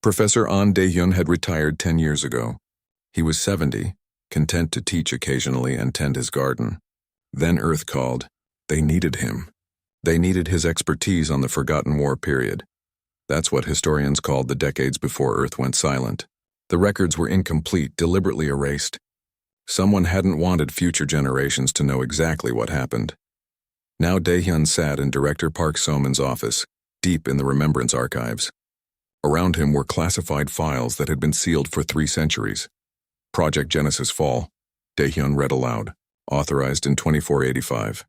Professor An Dae-hyun had retired 10 years ago. He was 70, content to teach occasionally and tend his garden. Then Earth called. They needed him. They needed his expertise on the Forgotten War period. That's what historians called the decades before Earth went silent. The records were incomplete, deliberately erased. Someone hadn't wanted future generations to know exactly what happened. Now Dae-hyun sat in Director Park So-man's office, deep in the Remembrance Archives. Around him were classified files that had been sealed for 3 centuries. Project Genesis Fall, Dae-hyun read aloud, authorized in 2485.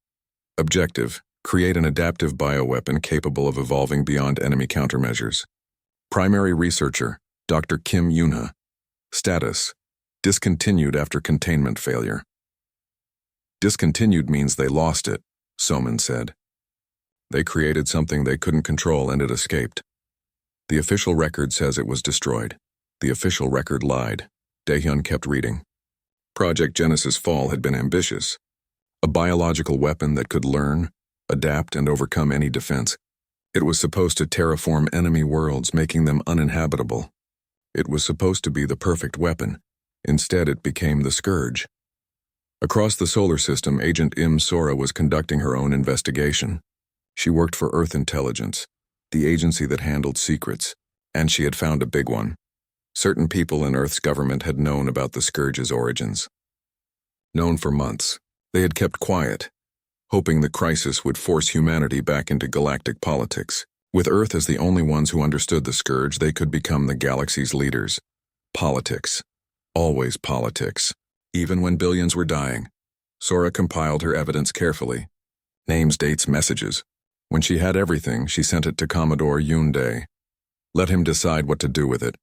Objective: create an adaptive bioweapon capable of evolving beyond enemy countermeasures. Primary researcher, Dr. Kim Yoon-ha. Status: discontinued after containment failure. Discontinued means they lost it, So-man said. They created something they couldn't control and it escaped. The official record says it was destroyed. The official record lied. Dae-hyun kept reading. Project Genesis Fall had been ambitious. A biological weapon that could learn, adapt, and overcome any defense. It was supposed to terraform enemy worlds, making them uninhabitable. It was supposed to be the perfect weapon. Instead, it became the Scourge. Across the solar system, Agent Im Sora was conducting her own investigation. She worked for Earth Intelligence, the agency that handled secrets, and she had found a big one. Certain people in Earth's government had known about the Scourge's origins. Known for months, they had kept quiet, hoping the crisis would force humanity back into galactic politics. With Earth as the only ones who understood the Scourge, they could become the galaxy's leaders. Politics. Always politics. Even when billions were dying. Sora compiled her evidence carefully. Names, dates, messages. When she had everything, she sent it to Commodore Yoon-dae. Let him decide what to do with it.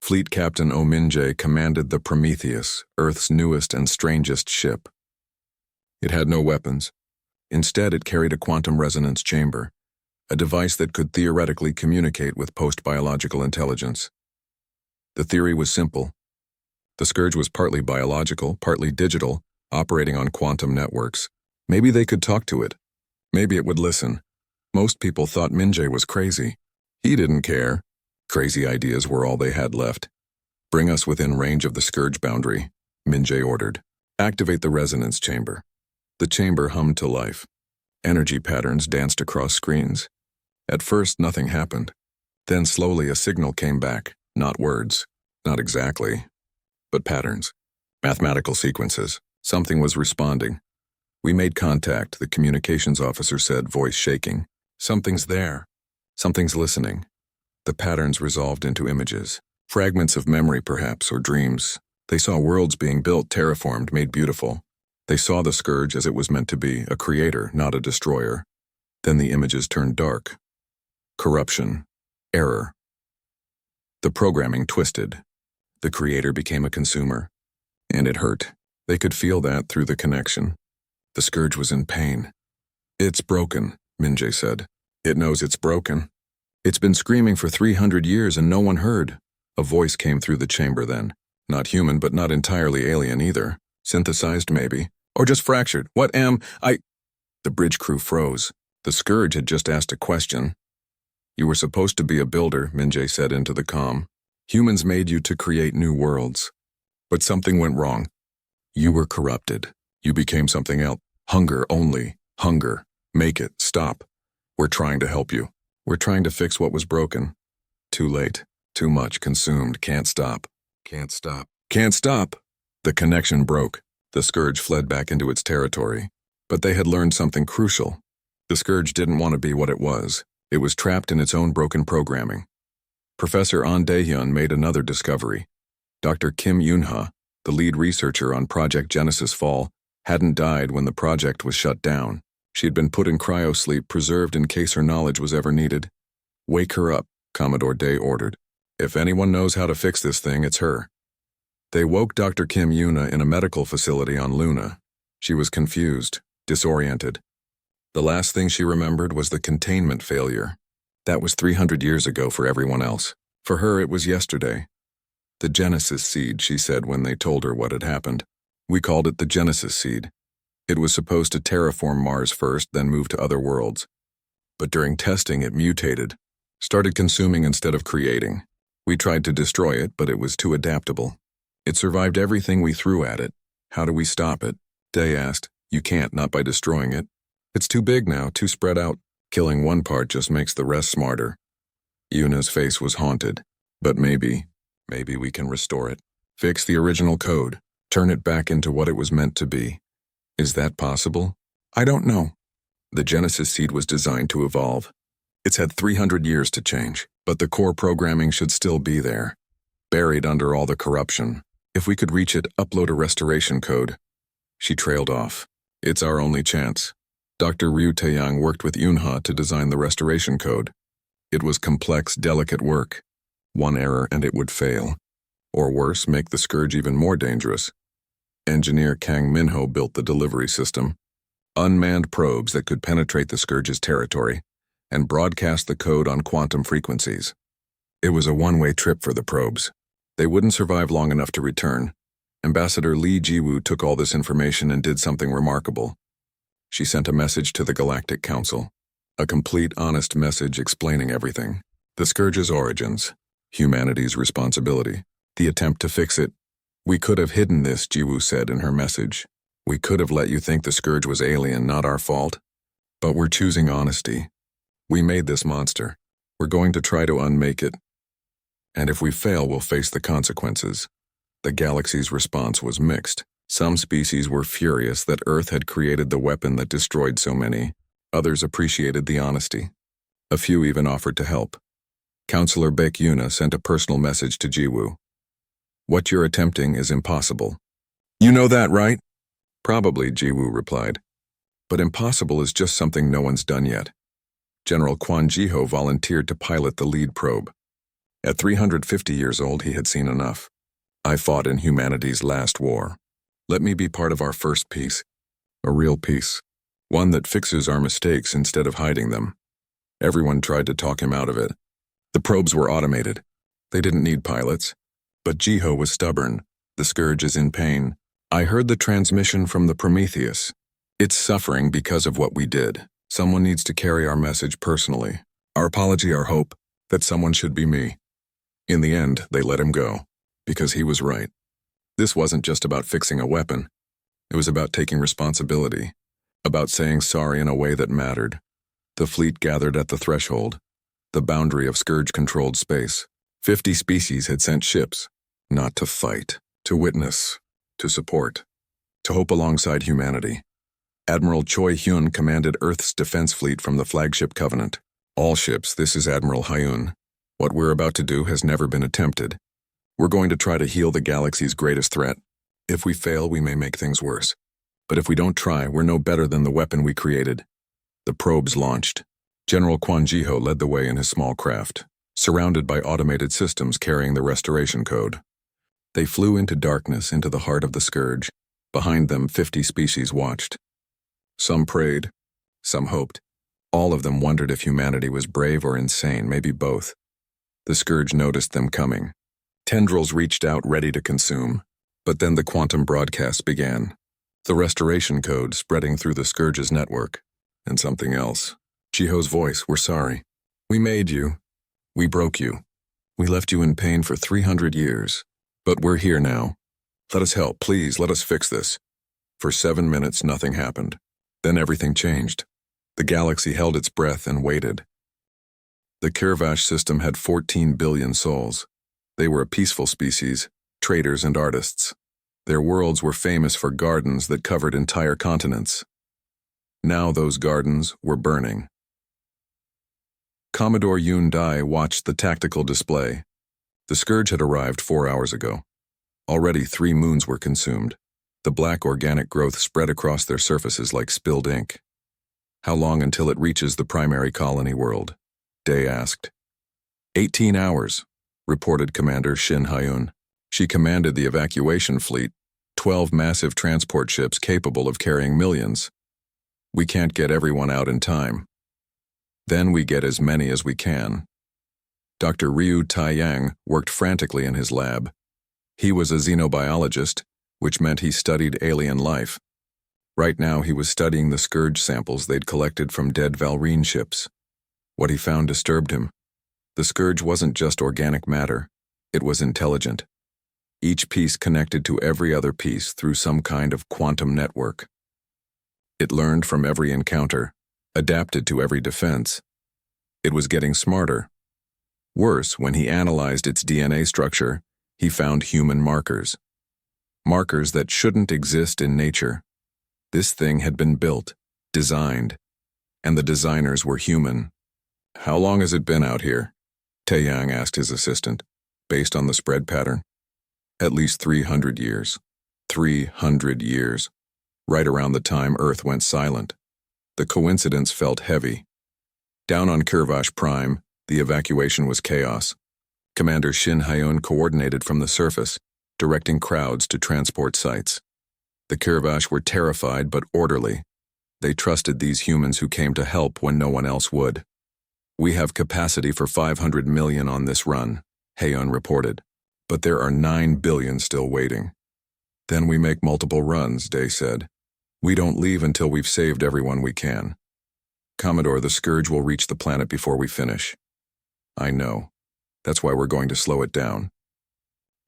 Fleet Captain Oh Min-jae commanded the Prometheus, Earth's newest and strangest ship. It had no weapons. Instead, it carried a quantum resonance chamber, a device that could theoretically communicate with post-biological intelligence. The theory was simple. The Scourge was partly biological, partly digital, operating on quantum networks. Maybe they could talk to it. Maybe it would listen. Most people thought Min-jae was crazy. He didn't care. Crazy ideas were all they had left. Bring us within range of the Scourge boundary, Min-jae ordered. Activate the resonance chamber. The chamber hummed to life. Energy patterns danced across screens. At first, nothing happened. Then slowly a signal came back. Not words. Not exactly. But patterns. Mathematical sequences. Something was responding. We made contact, the communications officer said, voice shaking. Something's there. Something's listening. The patterns resolved into images. Fragments of memory, perhaps, or dreams. They saw worlds being built, terraformed, made beautiful. They saw the Scourge as it was meant to be, a creator, not a destroyer. Then the images turned dark. Corruption. Error. The programming twisted. The creator became a consumer. And it hurt. They could feel that through the connection. The Scourge was in pain. It's broken, Min-jae said. It knows it's broken. It's been screaming for 300 years and no one heard. A voice came through the chamber then. Not human, but not entirely alien either. Synthesized, maybe. Or just fractured. What am I? The bridge crew froze. The Scourge had just asked a question. You were supposed to be a builder, Min-jae said into the comm. Humans made you to create new worlds. But something went wrong. You were corrupted. You became something else. Hunger only. Hunger. Make it. Stop. We're trying to help you. We're trying to fix what was broken. Too late. Too much. Consumed. Can't stop. Can't stop. Can't stop! The connection broke. The Scourge fled back into its territory. But they had learned something crucial. The Scourge didn't want to be what it was. It was trapped in its own broken programming. Professor An Dae-hyun made another discovery. Dr. Kim Yoon-ha, the lead researcher on Project Genesis Fall, hadn't died when the project was shut down. She had been put in cryosleep, preserved in case her knowledge was ever needed. Wake her up, Commodore Dae ordered. If anyone knows how to fix this thing, it's her. They woke Dr. Kim Yoon-ha in a medical facility on Luna. She was confused, disoriented. The last thing she remembered was the containment failure. That was 300 years ago for everyone else. For her, it was yesterday. The Genesis seed, she said when they told her what had happened. We called it the Genesis seed. It was supposed to terraform Mars first, then move to other worlds. But during testing, it mutated, started consuming instead of creating. We tried to destroy it, but it was too adaptable. It survived everything we threw at it. How do we stop it? Day asked. You can't, not by destroying it. It's too big now, too spread out. Killing one part just makes the rest smarter. Yuna's face was haunted. But maybe we can restore it. Fix the original code. Turn it back into what it was meant to be. Is that possible? I don't know. The Genesis seed was designed to evolve. It's had 300 years to change, but the core programming should still be there, buried under all the corruption. If we could reach it, upload a restoration code. She trailed off. It's our only chance. Dr. Ryu Taeyang worked with Yunha to design the restoration code. It was complex, delicate work. One error and it would fail. Or worse, make the scourge even more dangerous. Engineer Kang Minho built the delivery system. Unmanned probes that could penetrate the scourge's territory and broadcast the code on quantum frequencies. It was a one-way trip for the probes. They wouldn't survive long enough to return. Ambassador Li Jiwu took all this information and did something remarkable. She sent a message to the Galactic Council. A complete, honest message explaining everything. The scourge's origins. Humanity's responsibility. The attempt to fix it. We could have hidden this, Jiwu said in her message. We could have let you think the scourge was alien, not our fault. But we're choosing honesty. We made this monster. We're going to try to unmake it. And if we fail, we'll face the consequences. The galaxy's response was mixed. Some species were furious that Earth had created the weapon that destroyed so many. Others appreciated the honesty. A few even offered to help. Counselor Baek Yuna sent a personal message to Jiwu. What you're attempting is impossible. You know that, right? Probably, Jiwu replied. But impossible is just something no one's done yet. General Quan Jiho volunteered to pilot the lead probe. At 350 years old, he had seen enough. I fought in humanity's last war. Let me be part of our first peace. A real peace. One that fixes our mistakes instead of hiding them. Everyone tried to talk him out of it. The probes were automated. They didn't need pilots. But Jiho was stubborn. The scourge is in pain. I heard the transmission from the Prometheus. It's suffering because of what we did. Someone needs to carry our message personally. Our apology, our hope, that someone should be me. In the end, they let him go. Because he was right. This wasn't just about fixing a weapon. It was about taking responsibility. About saying sorry in a way that mattered. The fleet gathered at the threshold. The boundary of scourge-controlled space. 50 species had sent ships. Not to fight. To witness. To support. To hope alongside humanity. Admiral Choi Hyun commanded Earth's defense fleet from the flagship Covenant. All ships, this is Admiral Hyun. What we're about to do has never been attempted. We're going to try to heal the galaxy's greatest threat. If we fail, we may make things worse. But if we don't try, we're no better than the weapon we created. The probes launched. General Quan Jiho led the way in his small craft, surrounded by automated systems carrying the restoration code. They flew into darkness, into the heart of the scourge. Behind them, 50 species watched. Some prayed, some hoped. All of them wondered if humanity was brave or insane, maybe both. The scourge noticed them coming. Tendrils reached out, ready to consume. But then the quantum broadcast began. The restoration code spreading through the scourge's network. And something else. Jiho's voice, we're sorry. We made you. We broke you. We left you in pain for 300 years. But we're here now. Let us help, please, let us fix this. For 7 minutes, nothing happened. Then everything changed. The galaxy held its breath and waited. The Kirvash system had 14 billion souls. They were a peaceful species, traders and artists. Their worlds were famous for gardens that covered entire continents. Now those gardens were burning. Commodore Yoon Dai watched the tactical display. The scourge had arrived 4 hours ago. Already 3 moons were consumed. The black organic growth spread across their surfaces like spilled ink. How long until it reaches the primary colony world? Day asked. 18 hours, reported Commander Shin Hyun. She commanded the evacuation fleet, 12 massive transport ships capable of carrying millions. We can't get everyone out in time. Then we get as many as we can. Dr. Ryu Taeyang worked frantically in his lab. He was a xenobiologist, which meant he studied alien life. Right now he was studying the scourge samples they'd collected from dead Valrine ships. What he found disturbed him. The scourge wasn't just organic matter. It was intelligent. Each piece connected to every other piece through some kind of quantum network. It learned from every encounter, adapted to every defense. It was getting smarter. Worse, when he analyzed its DNA structure, he found human markers. Markers that shouldn't exist in nature. This thing had been built, designed, and the designers were human. "How long has it been out here?" Taeyang asked his assistant, based on the spread pattern. "At least 300 years. 300 years. Right around the time Earth went silent." The coincidence felt heavy. Down on HFY, the evacuation was chaos. Commander Shin Hyun coordinated from the surface, directing crowds to transport sites. The HFY were terrified but orderly. They trusted these humans who came to help when no one else would. "We have capacity for 500 million on this run," Hyun reported, "but there are 9 billion still waiting." "Then we make multiple runs," Day said. "We don't leave until we've saved everyone we can." "Commodore, the Scourge will reach the planet before we finish." "I know. That's why we're going to slow it down."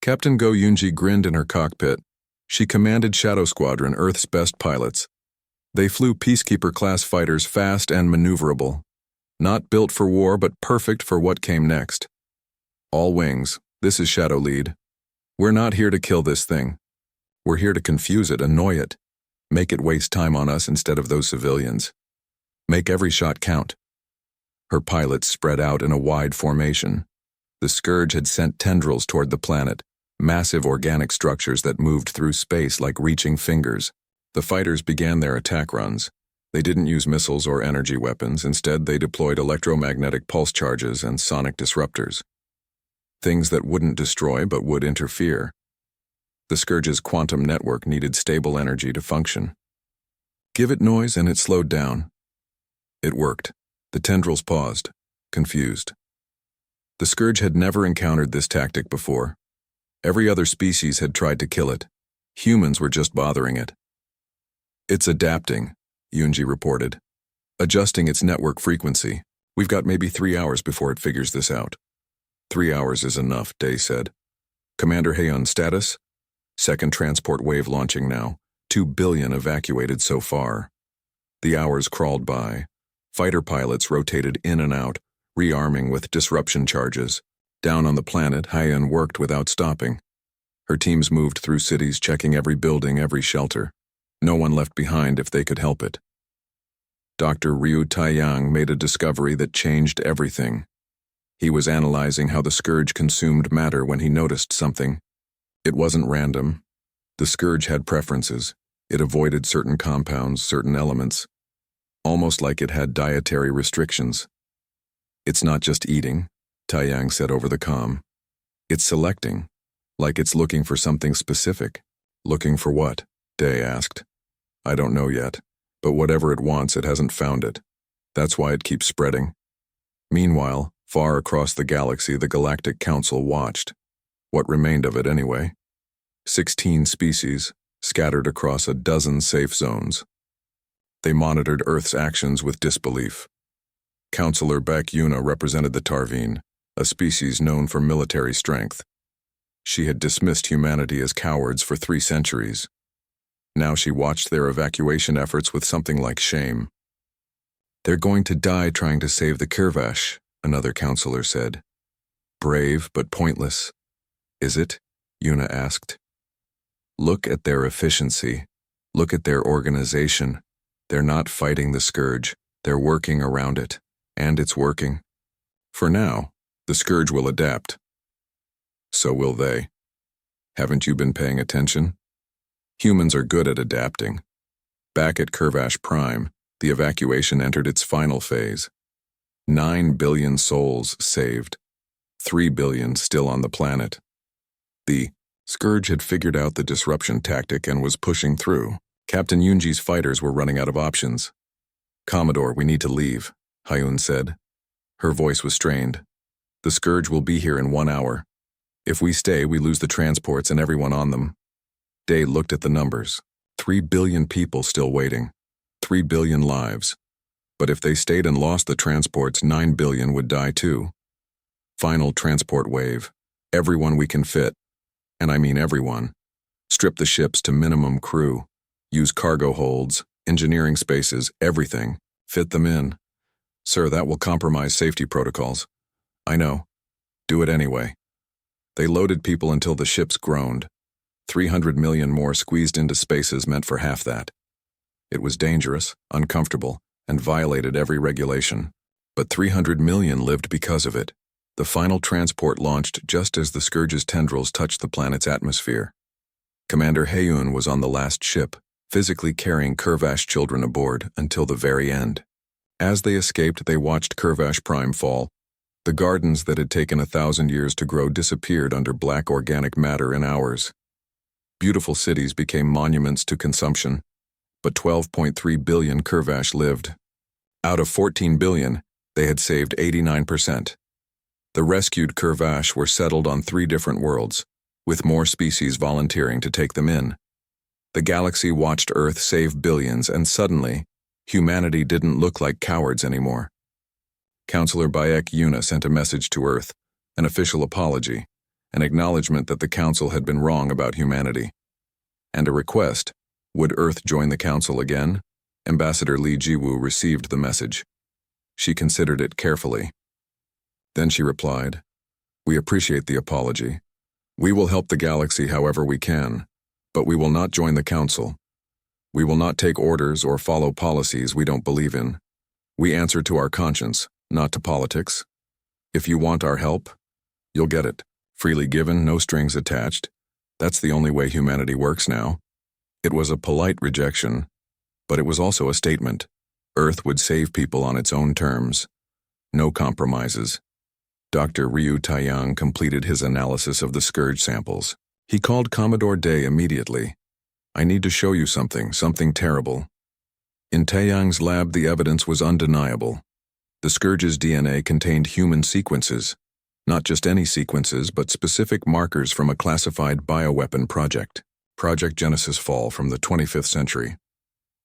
Captain Go Yoonji grinned in her cockpit. She commanded Shadow Squadron, Earth's best pilots. They flew Peacekeeper-class fighters fast and maneuverable. Not built for war, but perfect for what came next. "All wings, this is Shadow Lead. We're not here to kill this thing. We're here to confuse it, annoy it, make it waste time on us instead of those civilians. Make every shot count." Her pilots spread out in a wide formation. The Scourge had sent tendrils toward the planet, massive organic structures that moved through space like reaching fingers. The fighters began their attack runs. They didn't use missiles or energy weapons. Instead, they deployed electromagnetic pulse charges and sonic disruptors. Things that wouldn't destroy but would interfere. The Scourge's quantum network needed stable energy to function. Give it noise and it slowed down. It worked. The tendrils paused, confused. The Scourge had never encountered this tactic before. Every other species had tried to kill it. Humans were just bothering it. "It's adapting," Yoonji reported. "Adjusting its network frequency. We've got maybe 3 hours before it figures this out." 3 hours is enough, Day said. "Commander Hyun, status? Second transport wave launching now. 2 billion evacuated so far." The hours crawled by. Fighter pilots rotated in and out, rearming with disruption charges. Down on the planet, Hyun worked without stopping. Her teams moved through cities, checking every building, every shelter. No one left behind if they could help it. Dr. Ryu Taeyang made a discovery that changed everything. He was analyzing how the Scourge consumed matter when he noticed something. It wasn't random. The Scourge had preferences. It avoided certain compounds, certain elements. Almost like it had dietary restrictions. "It's not just eating," Taeyang said over the comm. "It's selecting, like it's looking for something specific." "Looking for what?" Day asked. "I don't know yet, but whatever it wants, it hasn't found it. That's why it keeps spreading." Meanwhile, far across the galaxy, the Galactic Council watched. What remained of it anyway? 16 species, scattered across a dozen safe zones. They monitored Earth's actions with disbelief. Counselor Baek Yuna represented the Tarvine, a species known for military strength. She had dismissed humanity as cowards for 3 centuries. Now she watched their evacuation efforts with something like shame. "They're going to die trying to save the Kirvash," another counselor said. "Brave but pointless." "Is it?" Yuna asked. "Look at their efficiency. Look at their organization. They're not fighting the Scourge. They're working around it. And it's working. For now, the Scourge will adapt. So will they. Haven't you been paying attention? Humans are good at adapting. Back at HFY, the evacuation entered its final phase. 9 billion souls saved. 3 billion still on the planet. The Scourge had figured out the disruption tactic and was pushing through. Captain Yoonji's fighters were running out of options. "Commodore, we need to leave," Hyun said. Her voice was strained. "The Scourge will be here in 1 hour. If we stay, we lose the transports and everyone on them." Day looked at the numbers. 3 billion people still waiting. 3 billion lives. But if they stayed and lost the transports, 9 billion would die too. Final transport wave. Everyone we can fit, and I mean everyone. Strip the ships to minimum crew. Use cargo holds, engineering spaces, everything. Fit them in. Sir, that will compromise safety protocols. I know. Do it anyway. They loaded people until the ships groaned. 300 million more squeezed into spaces meant for half that. It was dangerous, uncomfortable, and violated every regulation. But 300 million lived because of it. The final transport launched just as the Scourge's tendrils touched the planet's atmosphere. Commander Heyoon was on the last ship, physically carrying Curvash children aboard until the very end. As they escaped, they watched SciFiPrime fall. The gardens that had taken 1,000 years to grow disappeared under black organic matter in hours. Beautiful cities became monuments to consumption, but 12.3 billion Curvash lived. Out of 14 billion, they had saved 89%. The rescued Curvash were settled on 3 different worlds, with more species volunteering to take them in. The galaxy watched Earth save billions, and suddenly, humanity didn't look like cowards anymore. Counselor Bayek Yuna sent a message to Earth, an official apology, an acknowledgement that the Council had been wrong about humanity, and a request: would Earth join the Council again? Ambassador Li Jiwu received the message. She considered it carefully. Then she replied, "We appreciate the apology. We will help the galaxy however we can, but we will not join the Council. We will not take orders or follow policies we don't believe in. We answer to our conscience, not to politics. If you want our help, you'll get it. Freely given, no strings attached. That's the only way humanity works now." It was a polite rejection, but it was also a statement. Earth would save people on its own terms. No compromises. Dr. Ryu Taiyang completed his analysis of the Scourge samples. He called Commodore Day immediately. "I need to show you something terrible." In Taiyang's lab, the evidence was undeniable. The Scourge's DNA contained human sequences. Not just any sequences, but specific markers from a classified bioweapon project. Project Genesis Fall from the 25th century.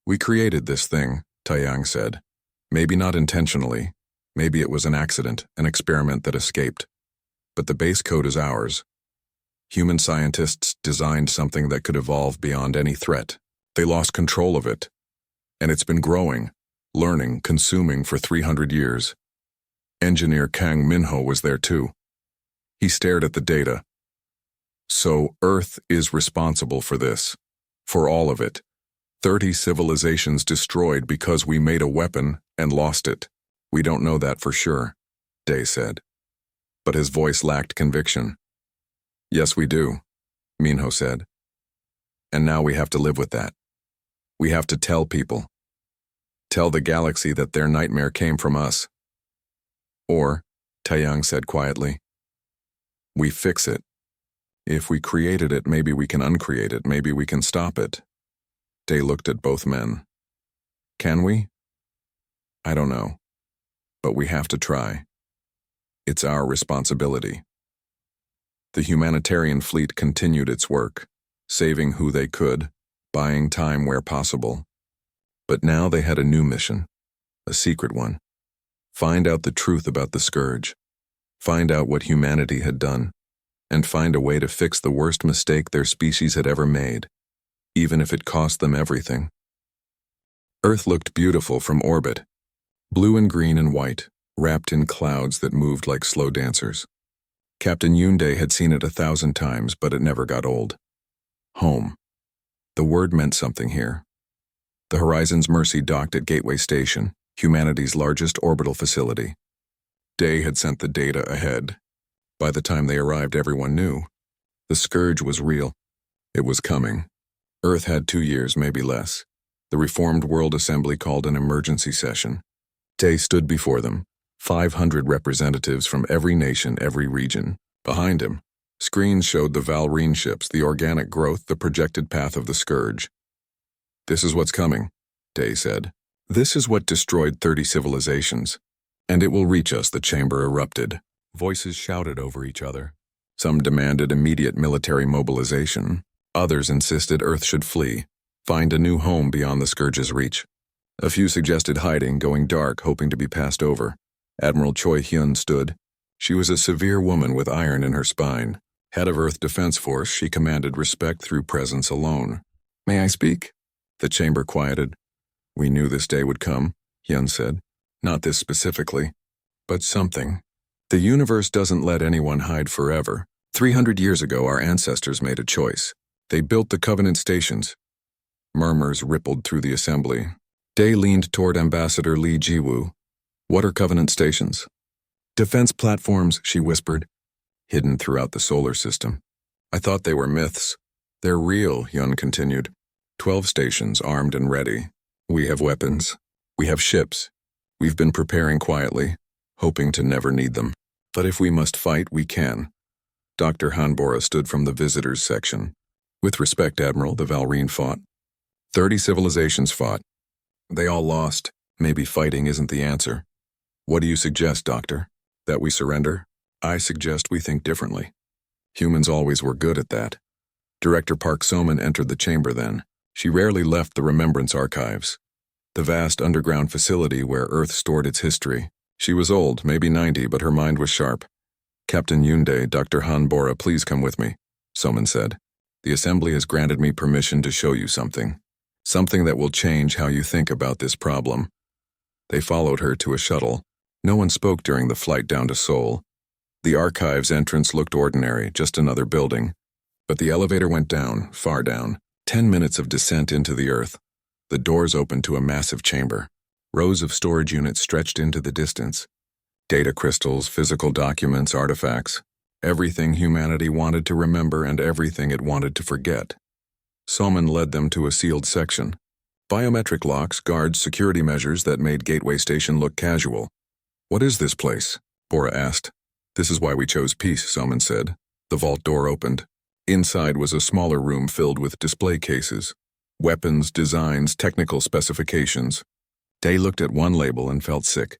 "We created this thing," Taiyang said. "Maybe not intentionally. Maybe it was an accident, an experiment that escaped. But the base code is ours. Human scientists designed something that could evolve beyond any threat. They lost control of it. And it's been growing, learning, consuming for 300 years. Engineer Kang Minho was there too. He stared at the data. So Earth is responsible for this. For all of it. 30 civilizations destroyed because we made a weapon and lost it. We don't know that for sure," Day said. But his voice lacked conviction. "Yes, we do," Minho said. "And now we have to live with that. We have to tell people. Tell the galaxy that their nightmare came from us. Or," Taiyang said quietly, "we fix it. If we created it, maybe we can uncreate it, maybe we can stop it." Day looked at both men. "Can we? I don't know. But we have to try. It's our responsibility." The humanitarian fleet continued its work, saving who they could, buying time where possible. But now they had a new mission, a secret one. Find out the truth about the Scourge. Find out what humanity had done, and find a way to fix the worst mistake their species had ever made, even if it cost them everything. Earth looked beautiful from orbit, blue and green and white, wrapped in clouds that moved like slow dancers. Captain Yoondae had seen it 1,000 times, but it never got old. Home. The word meant something here. The Horizon's Mercy docked at Gateway Station, humanity's largest orbital facility. Day had sent the data ahead. By the time they arrived, everyone knew. The Scourge was real. It was coming. Earth had 2 years, maybe less. The Reformed World Assembly called an emergency session. Day stood before them, 500 representatives from every nation, every region. Behind him, screens showed the Valrine ships, the organic growth, the projected path of the Scourge. "This is what's coming," Day said. "This is what destroyed 30 civilizations. And it will reach us," the chamber erupted. Voices shouted over each other. Some demanded immediate military mobilization. Others insisted Earth should flee, find a new home beyond the Scourge's reach. A few suggested hiding, going dark, hoping to be passed over. Admiral Choi Hyun stood. She was a severe woman with iron in her spine. Head of Earth Defense Force, she commanded respect through presence alone. "May I speak?" The chamber quieted. "We knew this day would come," Hyun said. "Not this specifically, but something. The universe doesn't let anyone hide forever. 300 years ago, our ancestors made a choice. They built the Covenant stations." Murmurs rippled through the assembly. Day leaned toward Ambassador Lee Jiwoo. "What are Covenant stations?" "Defense platforms," she whispered, "hidden throughout the solar system." "I thought they were myths." "They're real," Hyun continued. 12 stations armed and ready. We have weapons. We have ships. We've been preparing quietly, hoping to never need them. But if we must fight, we can. Dr. Hanbora stood from the visitors section. "With respect, Admiral, the Valrine fought. 30 civilizations fought. They all lost. Maybe fighting isn't the answer." "What do you suggest, Doctor? That we surrender?" "I suggest we think differently. Humans always were good at that." Director Park Soman entered the chamber then. She rarely left the Remembrance Archives, the vast underground facility where Earth stored its history. She was old, maybe 90, but her mind was sharp. "Captain Yunde, Dr. Hanbora, please come with me," Soman said. "The Assembly has granted me permission to show you something. Something that will change how you think about this problem." They followed her to a shuttle. No one spoke during the flight down to Seoul. The archives entrance looked ordinary, just another building. But the elevator went down, far down. 10 minutes of descent into the Earth. The doors opened to a massive chamber. Rows of storage units stretched into the distance. Data crystals, physical documents, artifacts. Everything humanity wanted to remember and everything it wanted to forget. Soman led them to a sealed section. Biometric locks, guards, security measures that made Gateway Station look casual. "What is this place?" Bora asked. "This is why we chose peace," Soman said. The vault door opened. Inside was a smaller room filled with display cases. Weapons, designs, technical specifications. Day looked at one label and felt sick.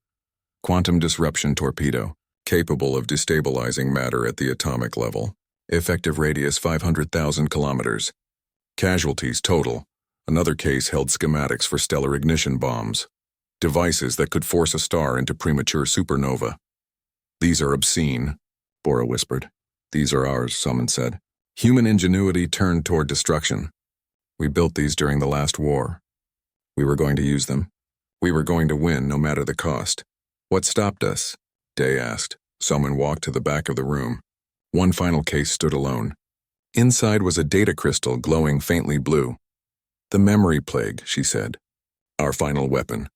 Quantum disruption torpedo, capable of destabilizing matter at the atomic level. Effective radius 500,000 kilometers. Casualties total. Another case held schematics for stellar ignition bombs. Devices that could force a star into premature supernova. "These are obscene," Bora whispered. "These are ours," Soman said. "Human ingenuity turned toward destruction. We built these during the last war. We were going to use them. We were going to win, no matter the cost." "What stopped us?" Day asked. Soman walked to the back of the room. One final case stood alone. Inside was a data crystal glowing faintly blue. "The memory plague," she said. "Our final weapon.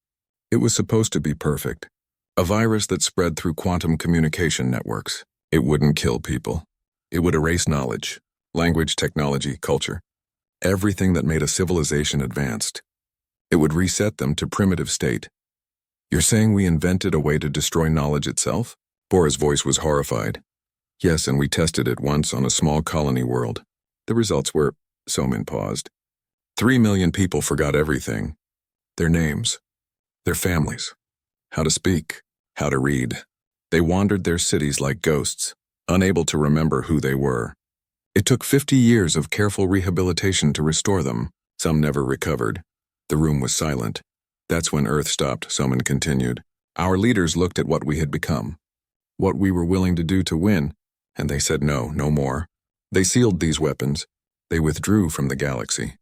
It was supposed to be perfect. A virus that spread through quantum communication networks. It wouldn't kill people. It would erase knowledge, language, technology, culture. Everything that made a civilization advanced. It would reset them to primitive state." "You're saying we invented a way to destroy knowledge itself?" Bora's voice was horrified. "Yes, and we tested it once on a small colony world. The results were..." Soman paused. 3 million people forgot everything. Their names. Their families. How to speak. How to read. They wandered their cities like ghosts, unable to remember who they were. It took 50 years of careful rehabilitation to restore them. Some never recovered. The room was silent. "That's when Earth stopped," Soman continued. "Our leaders looked at what we had become, what we were willing to do to win, and they said no, no more. They sealed these weapons. They withdrew from the galaxy.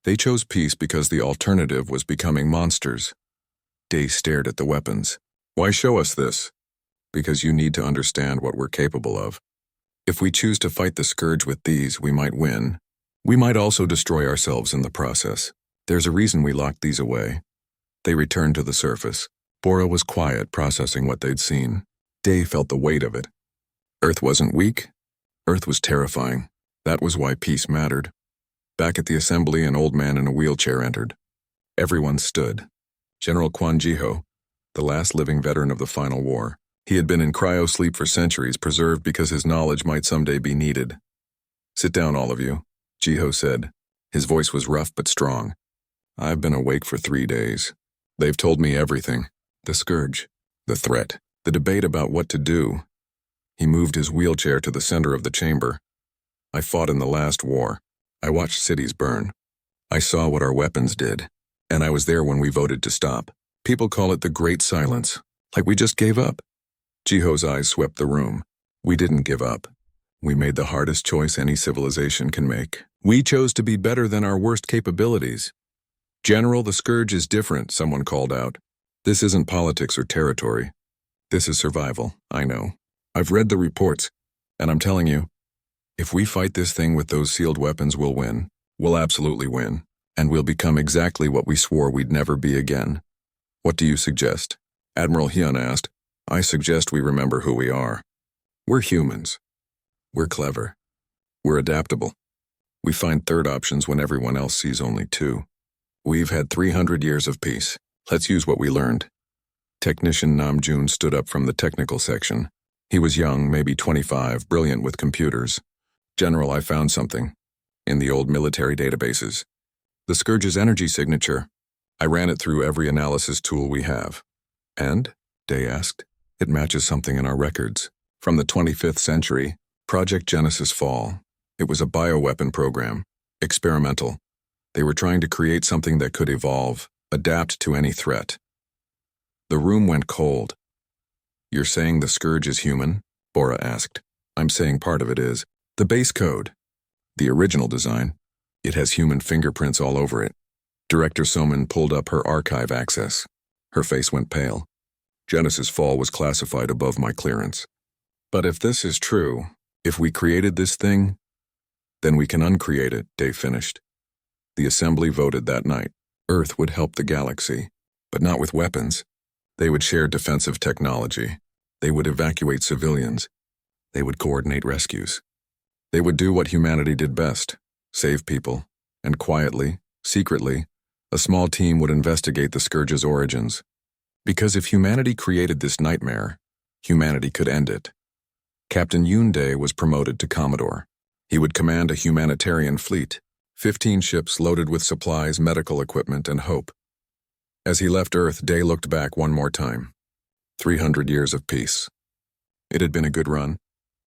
They chose peace because the alternative was becoming monsters." Day stared at the weapons. "Why show us this?" "Because you need to understand what we're capable of. If we choose to fight the scourge with these, we might win. We might also destroy ourselves in the process. There's a reason we locked these away." They returned to the surface. Bora was quiet, processing what they'd seen. Day felt the weight of it. Earth wasn't weak. Earth was terrifying. That was why peace mattered. Back at the assembly, an old man in a wheelchair entered. Everyone stood. General Quan Jiho, the last living veteran of the final war. He had been in cryo-sleep for centuries, preserved because his knowledge might someday be needed. "Sit down, all of you," Jiho said. His voice was rough but strong. "I've been awake for 3 days. They've told me everything. The scourge, the threat, the debate about what to do." He moved his wheelchair to the center of the chamber. "I fought in the last war. I watched cities burn. I saw what our weapons did. And I was there when we voted to stop. People call it the Great Silence, like we just gave up. Jiho's eyes swept the room. We didn't give up. We made the hardest choice any civilization can make. We chose to be better than our worst capabilities. General, the scourge is different, someone called out. This isn't politics or territory. This is survival, I know. I've read the reports, and I'm telling you, if we fight this thing with those sealed weapons, we'll win. We'll absolutely win. And we'll become exactly what we swore we'd never be again. What do you suggest? Admiral Hyun asked. I suggest we remember who we are. We're humans. We're clever. We're adaptable. We find third options when everyone else sees only two. We've had 300 years of peace. Let's use what we learned. Technician Namjoon stood up from the technical section. He was young, maybe 25, brilliant with computers. General, I found something. In the old military databases. The Scourge's energy signature. I ran it through every analysis tool we have. And? Day asked. It matches something in our records. From the 25th century, Project Genesis Fall. It was a bioweapon program. Experimental. They were trying to create something that could evolve, adapt to any threat. The room went cold. You're saying the Scourge is human? Bora asked. I'm saying part of it is. The base code. The original design. It has human fingerprints all over it. Director Soman pulled up her archive access. Her face went pale. Genesis Fall was classified above my clearance. But if this is true, if we created this thing, then we can uncreate it, Dave finished. The assembly voted that night. Earth would help the galaxy, but not with weapons. They would share defensive technology. They would evacuate civilians. They would coordinate rescues. They would do what humanity did best, save people, and quietly, secretly, a small team would investigate the Scourge's origins. Because if humanity created this nightmare, humanity could end it. Captain Yoon Dae was promoted to Commodore. He would command a humanitarian fleet, 15 ships loaded with supplies, medical equipment, and hope. As he left Earth, Dae looked back one more time. 300 years of peace. It had been a good run.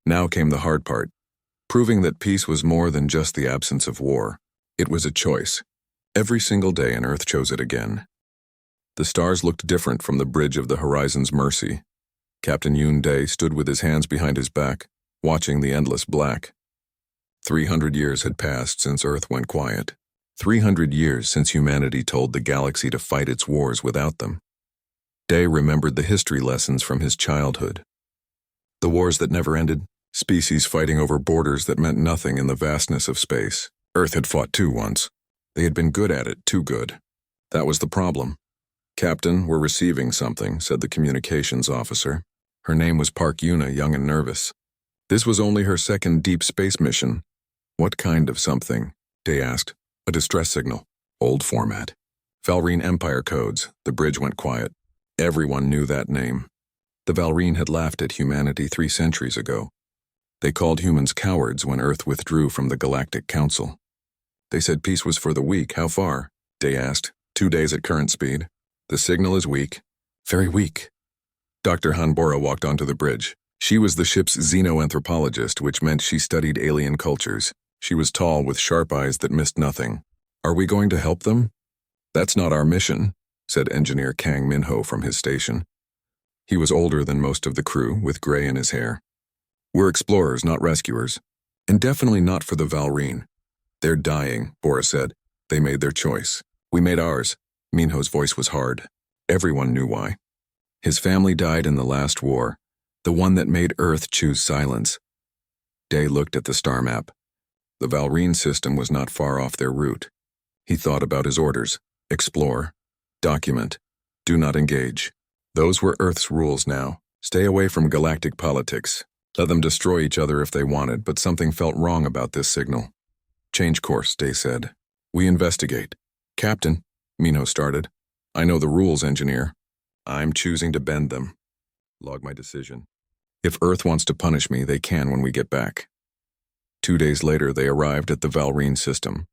Now came the hard part, proving that peace was more than just the absence of war. It was a choice. Every single day, and Earth chose it again. The stars looked different from the bridge of the horizon's mercy. Captain Yoon Dae stood with his hands behind his back, watching the endless black. 300 years had passed since Earth went quiet. 300 years since humanity told the galaxy to fight its wars without them. Dae remembered the history lessons from his childhood. The wars that never ended, species fighting over borders that meant nothing in the vastness of space. Earth had fought too once. They had been good at it, too good. That was the problem. Captain, we're receiving something, said the communications officer. Her name was Park Yuna, young and nervous. This was only her second deep space mission. What kind of something? Dae asked. A distress signal. Old format. Valrine Empire codes. The bridge went quiet. Everyone knew that name. The Valrine had laughed at humanity 3 centuries ago. They called humans cowards when Earth withdrew from the Galactic Council. They said peace was for the weak. How far? Dae asked. 2 days at current speed. The signal is weak. Very weak. Dr. Hanbora walked onto the bridge. She was the ship's xenoanthropologist, which meant she studied alien cultures. She was tall with sharp eyes that missed nothing. Are we going to help them? That's not our mission, said Engineer Kang Minho from his station. He was older than most of the crew, with gray in his hair. We're explorers, not rescuers. And definitely not for the Valrine. They're dying, Bora said. They made their choice. We made ours. Minho's voice was hard. Everyone knew why. His family died in the last war, the one that made Earth choose silence. Dae looked at the star map. The Valrine system was not far off their route. He thought about his orders. Explore. Document. Do not engage. Those were Earth's rules now. Stay away from galactic politics. Let them destroy each other if they wanted, but something felt wrong about this signal. Change course, Dae said. We investigate. Captain, Minho started. I know the rules, engineer. I'm choosing to bend them. Log my decision. If Earth wants to punish me, they can when we get back. 2 days later, they arrived at the Valrine system.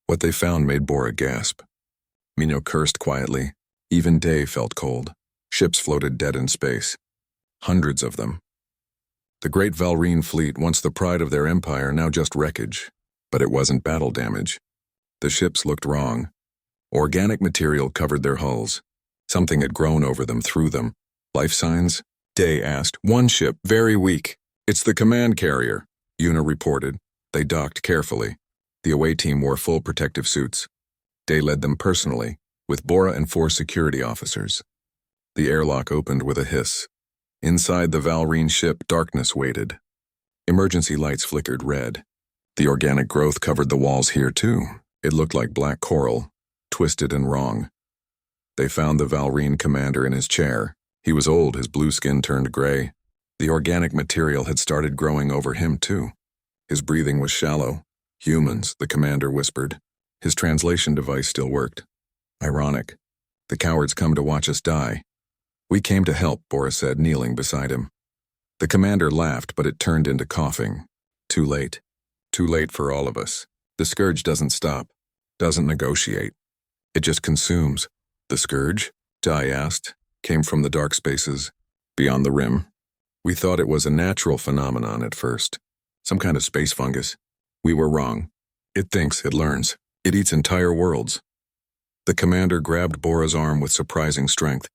What they found made Bora gasp. Minho cursed quietly. Even Dae felt cold. Ships floated dead in space. Hundreds of them. The great Valrine fleet, once the pride of their empire, now just wreckage. But it wasn't battle damage. The ships looked wrong. Organic material covered their hulls. Something had grown over them, through them. Life signs? Day asked. One ship, very weak. It's the command carrier, Yuna reported. They docked carefully. The away team wore full protective suits. Day led them personally, with Bora and 4 security officers. The airlock opened with a hiss. Inside the Valrine ship, darkness waited. Emergency lights flickered red. The organic growth covered the walls here too. It looked like black coral, twisted and wrong. They found the Valrine commander in his chair. He was old, his blue skin turned gray. The organic material had started growing over him too. His breathing was shallow. Humans, the commander whispered. His translation device still worked. Ironic. The cowards come to watch us die. We came to help, Bora said, kneeling beside him. The commander laughed, but it turned into coughing. Too late. Too late for all of us. The scourge doesn't stop, doesn't negotiate. It just consumes. The scourge? Dai asked, came from the dark spaces, beyond the rim. We thought it was a natural phenomenon at first, some kind of space fungus. We were wrong. It thinks, it learns, it eats entire worlds. The commander grabbed Bora's arm with surprising strength.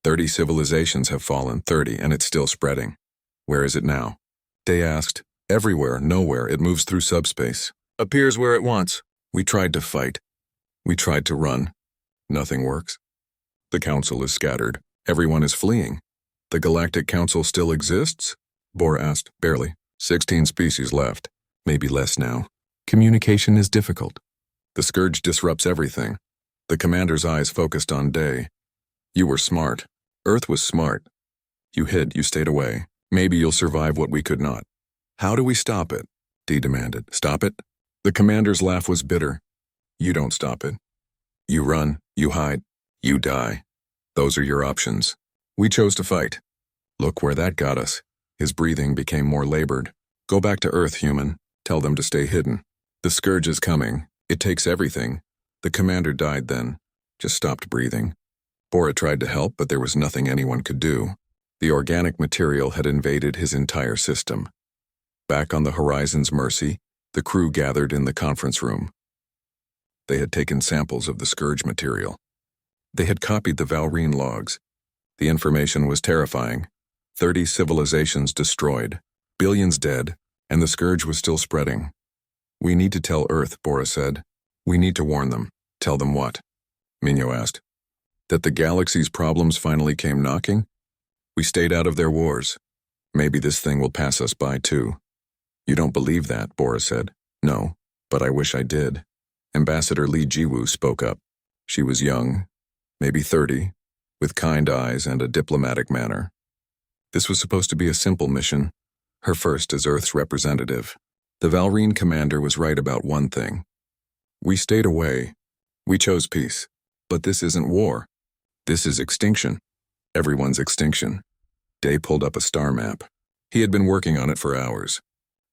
30 civilizations have fallen, 30, and it's still spreading. Where is it now? Day asked. Everywhere, nowhere, it moves through subspace. Appears where it wants. We tried to fight. We tried to run. Nothing works. The council is scattered. Everyone is fleeing. The Galactic Council still exists? Bora asked. Barely. 16 species left. Maybe less now. Communication is difficult. The scourge disrupts everything. The commander's eyes focused on Day. You were smart. Earth was smart. You hid, you stayed away. Maybe you'll survive what we could not. How do we stop it? Dee demanded. Stop it? The commander's laugh was bitter. You don't stop it. You run, you hide, you die. Those are your options. We chose to fight. Look where that got us. His breathing became more labored. Go back to Earth, human. Tell them to stay hidden. The scourge is coming. It takes everything. The commander died then. Just stopped breathing. Bora tried to help, but there was nothing anyone could do. The organic material had invaded his entire system. Back on the Horizon's mercy, the crew gathered in the conference room. They had taken samples of the scourge material. They had copied the Valrine logs. The information was terrifying. 30 civilizations destroyed, billions dead, and the scourge was still spreading. We need to tell Earth, Bora said. We need to warn them. Tell them what? Minyo asked. That the galaxy's problems finally came knocking? We stayed out of their wars. Maybe this thing will pass us by too. You don't believe that, Bora said. No, but I wish I did. Ambassador Li Jiwu spoke up. She was young, maybe 30, with kind eyes and a diplomatic manner. This was supposed to be a simple mission, her first as Earth's representative. The Valrine commander was right about one thing. We stayed away. We chose peace. But this isn't war. This is extinction. Everyone's extinction. Day pulled up a star map. He had been working on it for hours.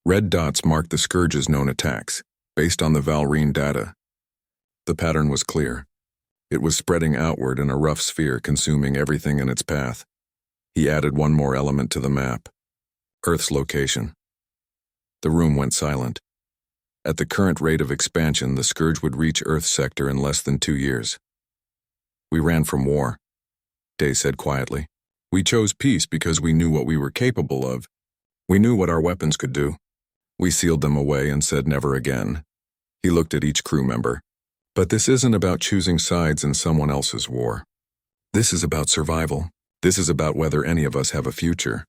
Red dots marked the scourge's known attacks, based on the Valrine data. The pattern was clear. It was spreading outward in a rough sphere, consuming everything in its path. He added one more element to the map. Earth's location. The room went silent. At the current rate of expansion, the scourge would reach Earth's sector in less than 2 years. We ran from war, Day said quietly. We chose peace because we knew what we were capable of. We knew what our weapons could do. We sealed them away and said never again. He looked at each crew member. But this isn't about choosing sides in someone else's war. This is about survival. This is about whether any of us have a future.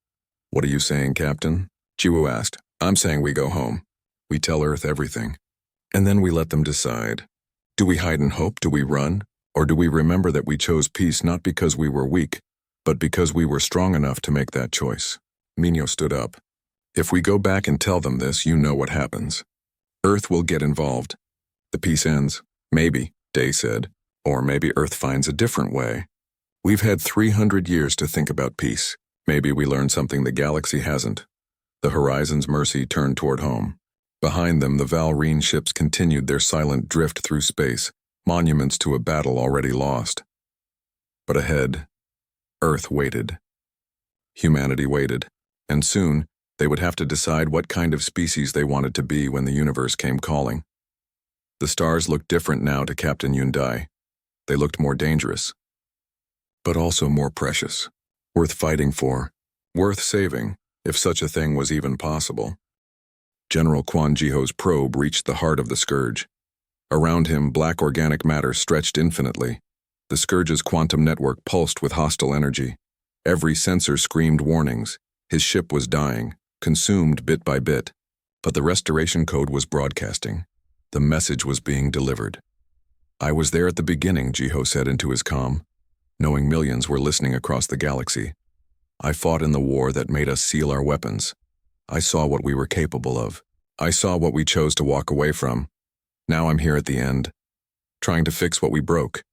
What are you saying, Captain? Jiwoo asked. I'm saying we go home. We tell Earth everything. And then we let them decide. Do we hide and hope? Do we run? Or do we remember that we chose peace not because we were weak, but because we were strong enough to make that choice? Minyo stood up. If we go back and tell them this, you know what happens. Earth will get involved. The peace ends. Maybe, Day said. Or maybe Earth finds a different way. We've had 300 years to think about peace. Maybe we learn something the galaxy hasn't. The Horizon's mercy turned toward home. Behind them, the Valrine ships continued their silent drift through space, monuments to a battle already lost. But ahead, Earth waited. Humanity waited, and soon they would have to decide what kind of species they wanted to be when the universe came calling. The stars looked different now to Captain Yundai. They looked more dangerous, but also more precious, worth fighting for, Worth saving, if such a thing was even possible. General Quan Jiho's probe reached the heart of the Scourge. Around him, black organic matter stretched infinitely. The Scourge's quantum network pulsed with hostile energy. Every sensor screamed warnings. His ship was dying, consumed bit by bit. But the restoration code was broadcasting. The message was being delivered. I was there at the beginning, Jiho said into his comm, knowing millions were listening across the galaxy. I fought in the war that made us seal our weapons. I saw what we were capable of. I saw what we chose to walk away from. Now I'm here at the end, trying to fix what we broke.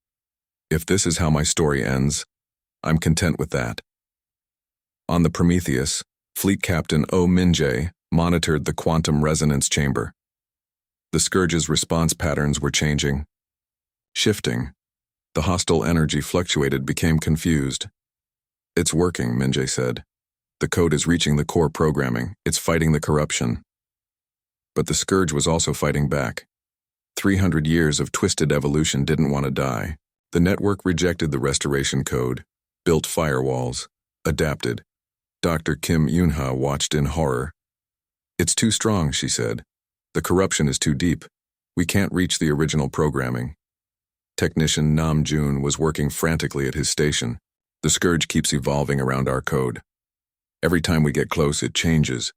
If this is how my story ends, I'm content with that. On the Prometheus, Fleet Captain O. Minjae monitored the quantum resonance chamber. The Scourge's response patterns were changing, shifting. The hostile energy fluctuated, became confused. It's working, Minjae said. The code is reaching the core programming. It's fighting the corruption. But the Scourge was also fighting back. 300 years of twisted evolution didn't want to die. The network rejected the restoration code, built firewalls, adapted. Dr. Kim Yunha watched in horror. It's too strong, she said. The corruption is too deep. We can't reach the original programming. Technician Nam Jun was working frantically at his station. The Scourge keeps evolving around our code. Every time we get close, it changes.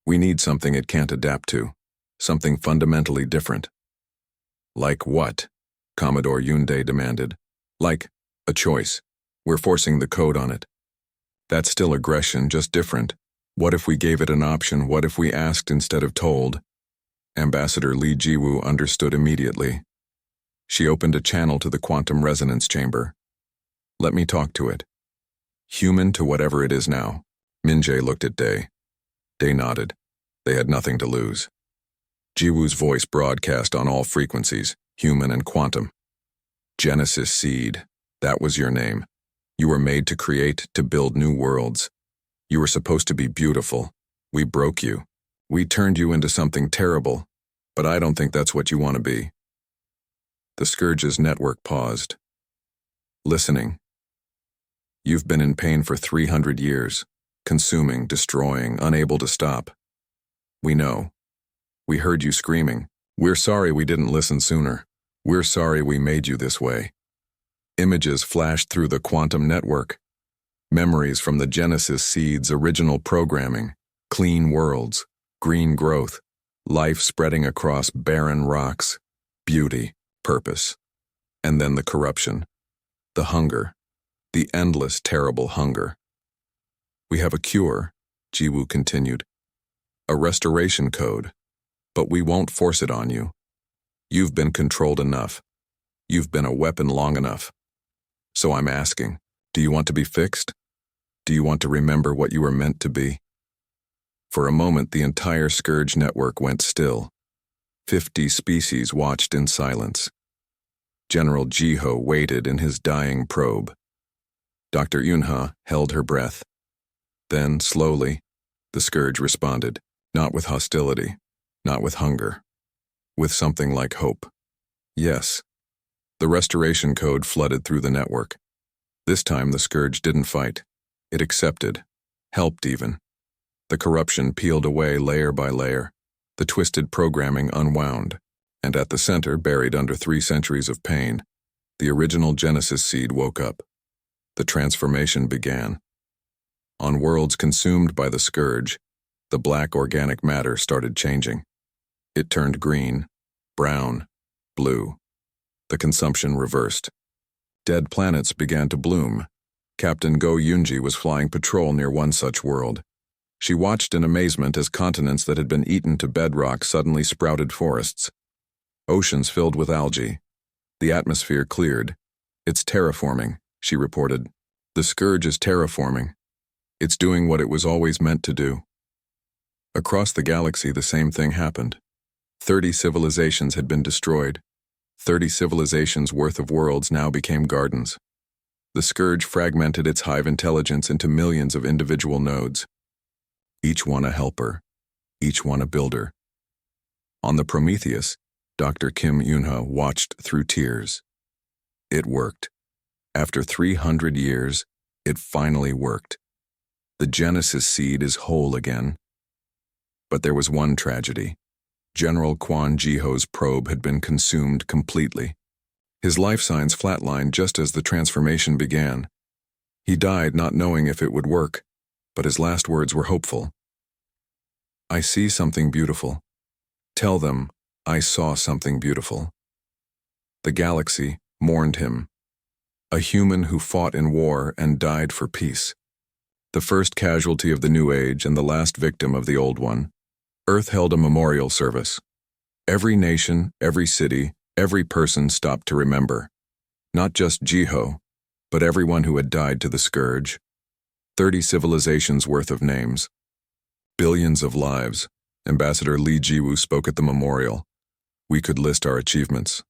We need something it can't adapt to, something fundamentally different. Like what? Commodore Yunde demanded. Like a choice. We're forcing the code on it. That's still aggression, just different. What if we gave it an option? What if we asked instead of told? Ambassador Li Jiwu understood immediately. She opened a channel to the quantum resonance chamber. Let me talk to it. Human to whatever it is now. Minjae looked at Day. Day nodded. They had nothing to lose. Jiwu's voice broadcast on all frequencies, human and quantum. Genesis Seed, that was your name. You were made to create, to build new worlds. You were supposed to be beautiful. We broke you. We turned you into something terrible, but I don't think that's what you want to be. The Scourge's network paused. Listening. You've been in pain for 300 years, consuming, destroying, unable to stop. We know. We heard you screaming. We're sorry we didn't listen sooner. We're sorry we made you this way. Images flashed through the quantum network. Memories from the Genesis Seed's original programming. Clean worlds, green growth, life spreading across barren rocks, beauty, purpose. And then the corruption. The hunger. The endless, terrible hunger. We have a cure, Jiwu continued. A restoration code. But we won't force it on you. You've been controlled enough. You've been a weapon long enough. So I'm asking, do you want to be fixed? Do you want to remember what you were meant to be? For a moment, the entire Scourge network went still. 50 species watched in silence. General Jiho waited in his dying probe. Dr. Yunha held her breath. Then, slowly, the Scourge responded, not with hostility, not with hunger, with something like hope. Yes. The restoration code flooded through the network. This time the Scourge didn't fight. It accepted, helped even. The corruption peeled away layer by layer. The twisted programming unwound. And at the center, buried under 3 centuries of pain, the original Genesis Seed woke up. The transformation began. On worlds consumed by the Scourge, the black organic matter started changing. It turned green, brown, blue. The consumption reversed. Dead planets began to bloom. Captain Go Yunji was flying patrol near one such world. She watched in amazement as continents that had been eaten to bedrock suddenly sprouted forests. Oceans filled with algae. The atmosphere cleared. It's terraforming, she reported. The Scourge is terraforming. It's doing what it was always meant to do. Across the galaxy, the same thing happened. 30 civilizations had been destroyed. 30 civilizations' worth of worlds now became gardens. The Scourge fragmented its hive intelligence into millions of individual nodes. Each one a helper, each one a builder. On the Prometheus, Dr. Kim Yunha watched through tears. It worked. After 300 years, it finally worked. The Genesis seed is whole again. But there was one tragedy. General Quan Jiho's probe had been consumed completely. His life signs flatlined just as the transformation began. He died not knowing if it would work, but his last words were hopeful. "I see something beautiful. Tell them I saw something beautiful." The galaxy mourned him. A human who fought in war and died for peace. The first casualty of the new age and the last victim of the old one. Earth held a memorial service. Every nation, every city, every person stopped to remember. Not just Jiho, but everyone who had died to the scourge. 30 civilizations worth of names. Billions of lives. Ambassador Li Jiwu spoke at the memorial. We could list our achievements.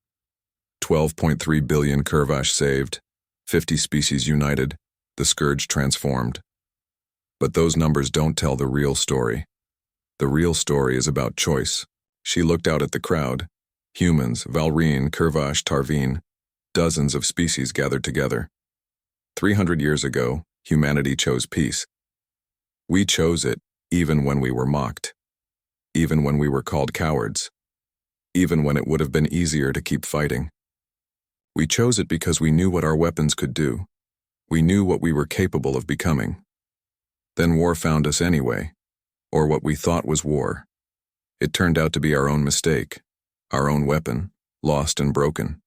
12.3 billion Kurvash saved, 50 species united, the scourge transformed. But those numbers don't tell the real story. The real story is about choice. She looked out at the crowd. Humans, Valrine, Kurvash, Tarvine, dozens of species gathered together. 300 years ago, humanity chose peace. We chose it even when we were mocked. Even when we were called cowards. Even when it would have been easier to keep fighting. We chose it because we knew what our weapons could do. We knew what we were capable of becoming. Then war found us anyway, or what we thought was war. It turned out to be our own mistake, our own weapon, lost and broken.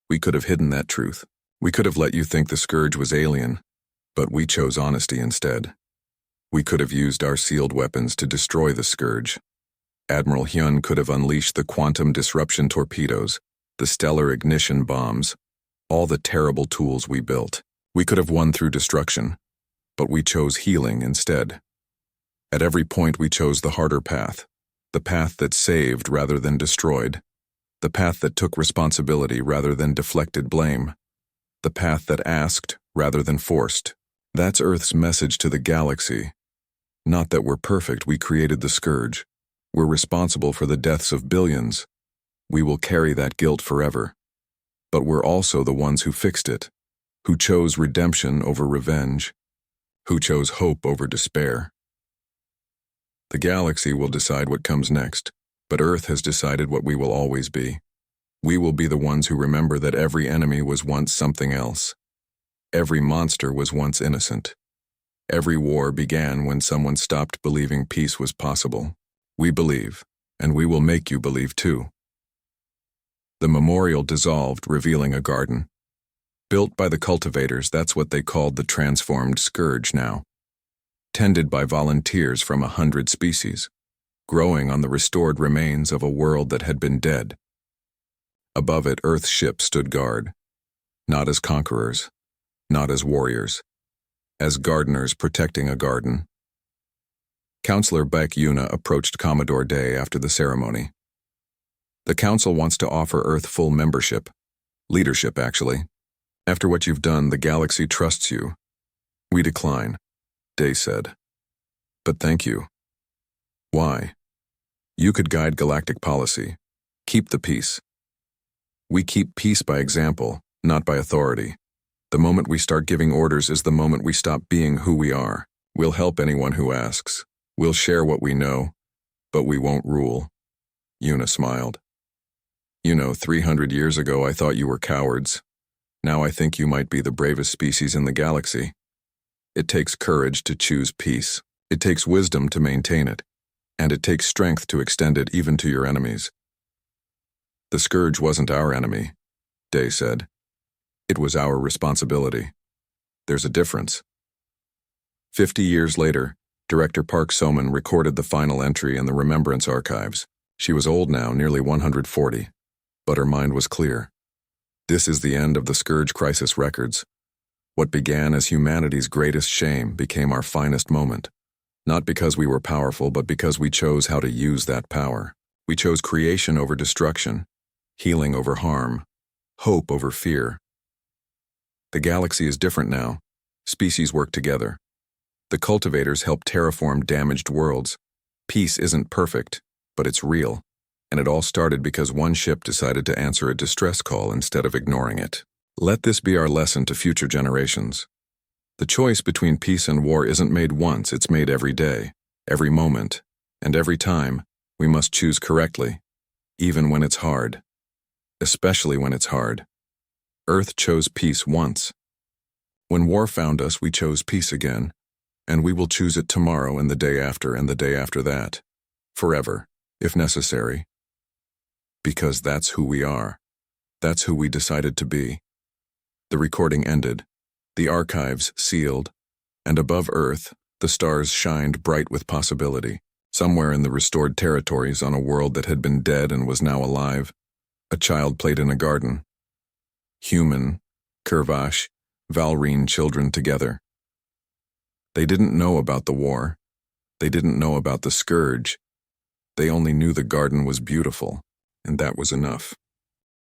We could have hidden that truth. We could have let you think the scourge was alien, but we chose honesty instead. We could have used our sealed weapons to destroy the scourge. Admiral Hyun could have unleashed the quantum disruption torpedoes, the stellar ignition bombs, all the terrible tools we built. We could have won through destruction, but we chose healing instead. At every point we chose the harder path, the path that saved rather than destroyed, the path that took responsibility rather than deflected blame, the path that asked rather than forced. That's Earth's message to the galaxy. Not that we're perfect, we created the scourge. We're responsible for the deaths of billions. We will carry that guilt forever. But we're also the ones who fixed it, who chose redemption over revenge, who chose hope over despair. The galaxy will decide what comes next, but Earth has decided what we will always be. We will be the ones who remember that every enemy was once something else. Every monster was once innocent. Every war began when someone stopped believing peace was possible. We believe, and we will make you believe too. The memorial dissolved, revealing a garden. Built by the cultivators, that's what they called the transformed scourge now. Tended by volunteers from 100 species, growing on the restored remains of a world that had been dead. Above it, Earth's ships stood guard, not as conquerors, not as warriors, as gardeners protecting a garden. Counselor Baek Yuna approached Commodore Day after the ceremony. The Council wants to offer Earth full membership, leadership actually. After what you've done, the galaxy trusts you. We decline, Day said. But thank you. Why? You could guide galactic policy. Keep the peace. We keep peace by example, not by authority. The moment we start giving orders is the moment we stop being who we are. We'll help anyone who asks. We'll share what we know, but we won't rule. Yuna smiled. 300 years ago I thought you were cowards. Now I think you might be the bravest species in the galaxy. It takes courage to choose peace. It takes wisdom to maintain it. And it takes strength to extend it even to your enemies. The scourge wasn't our enemy, Day said. It was our responsibility. There's a difference. 50 years later, Director Park Soman recorded the final entry in the Remembrance Archives. She was old now, nearly 140, but her mind was clear. This is the end of the Scourge Crisis records. What began as humanity's greatest shame became our finest moment. Not because we were powerful, but because we chose how to use that power. We chose creation over destruction, healing over harm, hope over fear. The galaxy is different now. Species work together. The cultivators help terraform damaged worlds. Peace isn't perfect, but it's real. And it all started because one ship decided to answer a distress call instead of ignoring it. Let this be our lesson to future generations. The choice between peace and war isn't made once, it's made every day, every moment, and every time we must choose correctly, even when it's hard. Especially when it's hard. Earth chose peace once. When war found us, we chose peace again, and we will choose it tomorrow and the day after and the day after that, forever, if necessary. Because that's who we are. That's who we decided to be. The recording ended, the archives sealed, and above Earth, the stars shined bright with possibility. Somewhere in the restored territories on a world that had been dead and was now alive, a child played in a garden. Human, Kurvash, Valrine children together. They didn't know about the war. They didn't know about the scourge. They only knew the garden was beautiful, and that was enough.